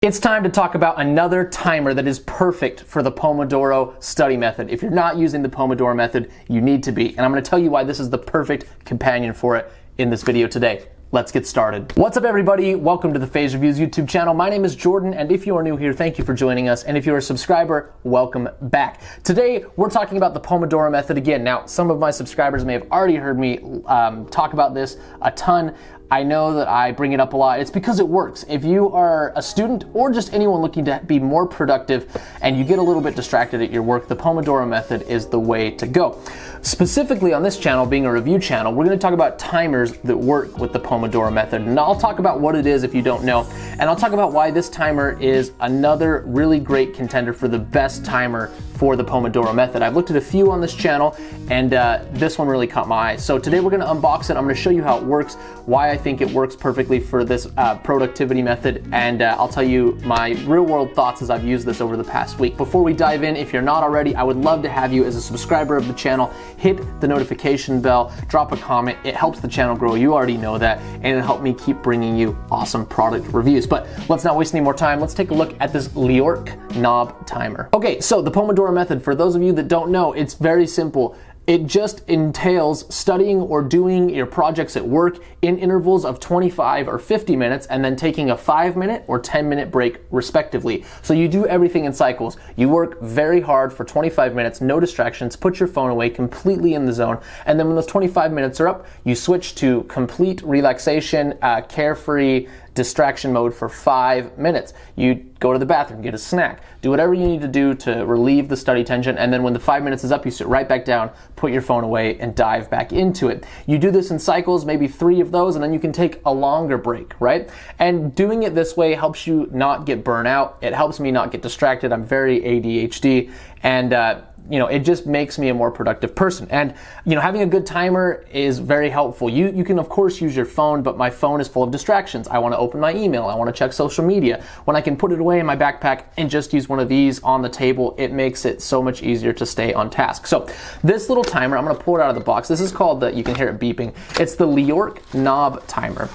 It's time to talk about another timer that is perfect for the Pomodoro study method. If you're not using the Pomodoro method, you need to be. And I'm going to tell you why this is the perfect companion for it in this video today. Let's get started. What's up, everybody? Welcome to the Phase Reviews YouTube channel. My name is Jordan, and if you are new here, thank you for joining us. And if you're a subscriber, welcome back. Today, we're talking about the Pomodoro method again. Now, some of my subscribers may have already heard me talk about this a ton. I know that I bring it up a lot. It's because it works. If you are a student or just anyone looking to be more productive and you get a little bit distracted at your work, the Pomodoro method is the way to go. Specifically on this channel, being a review channel, we're going to talk about timers that work with the Pomodoro method. And I'll talk about what it is if you don't know. And I'll talk about why this timer is another really great contender for the best timer for the Pomodoro method. I've looked at a few on this channel, and this one really caught my eye. So today we're going to unbox it. I'm going to show you how it works, why I think it works perfectly for this productivity method, and I'll tell you my real world thoughts as I've used this over the past week. Before we dive in, if you're not already, I would love to have you as a subscriber of the channel. Hit the notification bell, drop a comment. It helps the channel grow. You already know that, and it'll help me keep bringing you awesome product reviews. But let's not waste any more time. Let's take a look at this Liorque knob timer. Okay, so the Pomodoro method, for those of you that don't know, it's very simple. It just entails studying or doing your projects at work in intervals of 25 or 50 minutes and then taking a 5-minute or 10-minute break respectively. So you do everything in cycles. You work very hard for 25 minutes, no distractions, put your phone away, completely in the zone, and then when those 25 minutes are up, you switch to complete relaxation, carefree, distraction mode for 5 minutes. You go to the bathroom, get a snack, do whatever you need to do to relieve the study tension, and then when the 5 minutes is up, you sit right back down, put your phone away, and dive back into it. You do this in cycles, maybe 3 of those, and then you can take a longer break, right? And doing it this way helps you not get burnt out. It helps me not get distracted. I'm very ADHD, and it just makes me a more productive person. And, having a good timer is very helpful. You can, of course, use your phone, but my phone is full of distractions. I want to open my email. I want to check social media. When I can put it away in my backpack and just use one of these on the table, it makes it so much easier to stay on task. So this little timer, I'm going to pull it out of the box. This is called you can hear it beeping. It's the Liorque knob timer.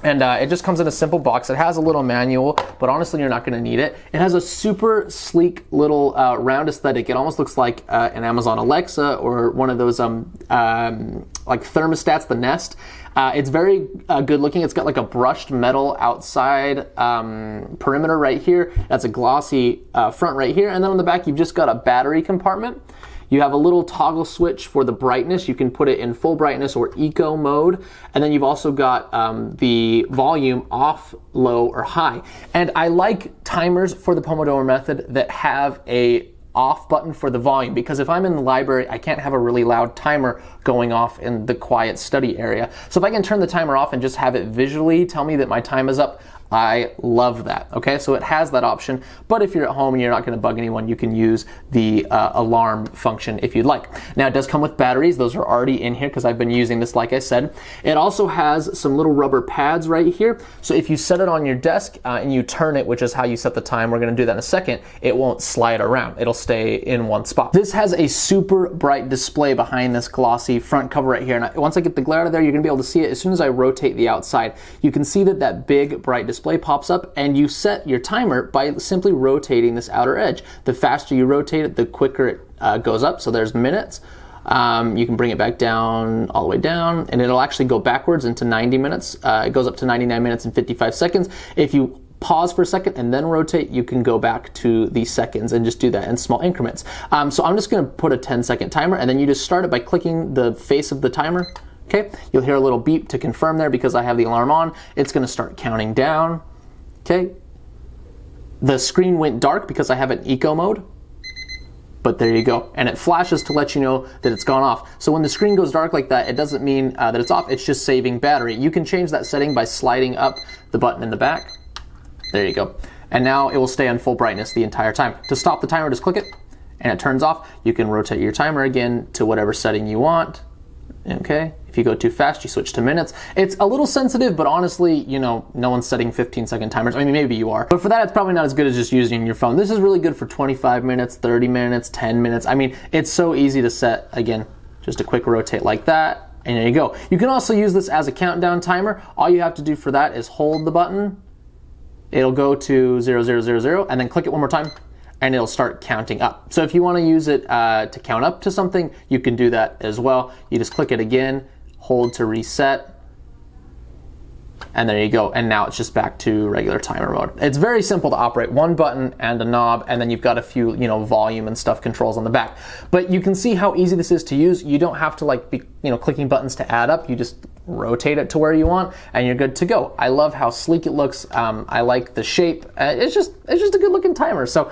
And it just comes in a simple box. It has a little manual, but honestly, you're not going to need it. It has a super sleek little round aesthetic. It almost looks like an Amazon Alexa or one of those like thermostats, the Nest. It's very good looking. It's got like a brushed metal outside perimeter right here. That's a glossy front right here. And then on the back, you've just got a battery compartment. You have a little toggle switch for the brightness. You can put it in full brightness or eco mode. And then you've also got the volume off, low, or high. And I like timers for the Pomodoro method that have a off button for the volume, because if I'm in the library, I can't have a really loud timer going off in the quiet study area. So if I can turn the timer off and just have it visually tell me that my time is up, I love that. Okay, so it has that option, but if you're at home and you're not going to bug anyone, you can use the alarm function if you'd like. Now, it does come with batteries. Those are already in here because I've been using this, like I said. It also has some little rubber pads right here, so if you set it on your desk and you turn it, which is how you set the time, we're going to do that in a second, it won't slide around. It'll stay in one spot. This has a super bright display behind this glossy front cover right here, and once I get the glare out of there, you're going to be able to see it as soon as I rotate the outside. You can see that big bright display pops up, and you set your timer by simply rotating this outer edge. The faster you rotate it, the quicker it goes up. So there's minutes. You can bring it back down, all the way down, and it'll actually go backwards into 90 minutes. It goes up to 99 minutes and 55 seconds. If you pause for a second and then rotate, you can go back to the seconds and just do that in small increments. So I'm just going to put a 10-second timer, and then you just start it by clicking the face of the timer. Okay, you'll hear a little beep to confirm there because I have the alarm on. It's going to start counting down. Okay, the screen went dark because I have it in eco mode, but there you go. And it flashes to let you know that it's gone off. So when the screen goes dark like that, it doesn't mean that it's off. It's just saving battery. You can change that setting by sliding up the button in the back. There you go. And now it will stay on full brightness the entire time. To stop the timer, just click it and it turns off. You can rotate your timer again to whatever setting you want. Okay, if you go too fast, you switch to minutes. It's a little sensitive, but honestly, no one's setting 15-second timers. I mean, maybe you are. But for that, it's probably not as good as just using your phone. This is really good for 25 minutes, 30 minutes, 10 minutes. I mean, it's so easy to set. Again, just a quick rotate like that, and there you go. You can also use this as a countdown timer. All you have to do for that is hold the button, it'll go to 0, 0, 0, 0, and then click it one more time, and it'll start counting up. So if you want to use it to count up to something, you can do that as well. You just click it again, hold to reset, and there you go. And now it's just back to regular timer mode. It's very simple to operate. One button and a knob, and then you've got a few, volume and stuff controls on the back. But you can see how easy this is to use. You don't have to be, clicking buttons to add up. You just rotate it to where you want, and you're good to go. I love how sleek it looks. I like the shape. It's just a good looking timer. So,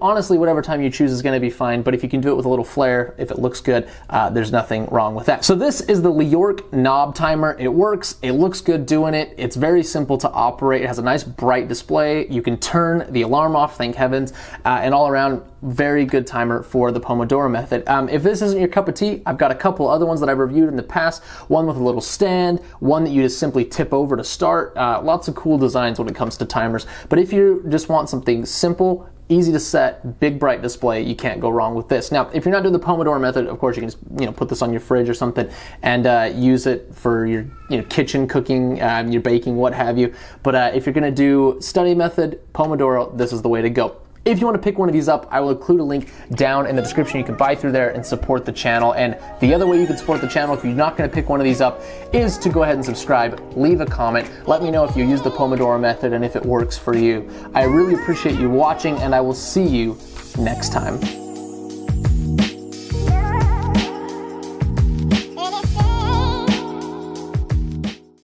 honestly, whatever time you choose is going to be fine. But if you can do it with a little flair, if it looks good, there's nothing wrong with that. So this is the Liorque knob timer. It works. It looks good doing it. It's very simple to operate. It has a nice bright display. You can turn the alarm off, thank heavens, and all around, very good timer for the Pomodoro method. If this isn't your cup of tea, I've got a couple other ones that I've reviewed in the past. One with a little stand, one that you just simply tip over to start. Lots of cool designs when it comes to timers. But if you just want something simple, easy to set, big bright display, you can't go wrong with this. Now, if you're not doing the Pomodoro method, of course you can just put this on your fridge or something and use it for your kitchen cooking, your baking, what have you. But if you're going to do study method, Pomodoro, this is the way to go. If you want to pick one of these up, I will include a link down in the description. You can buy through there and support the channel. And the other way you can support the channel if you're not going to pick one of these up is to go ahead and subscribe, leave a comment, let me know if you use the Pomodoro method and if it works for you. I really appreciate you watching, and I will see you next time.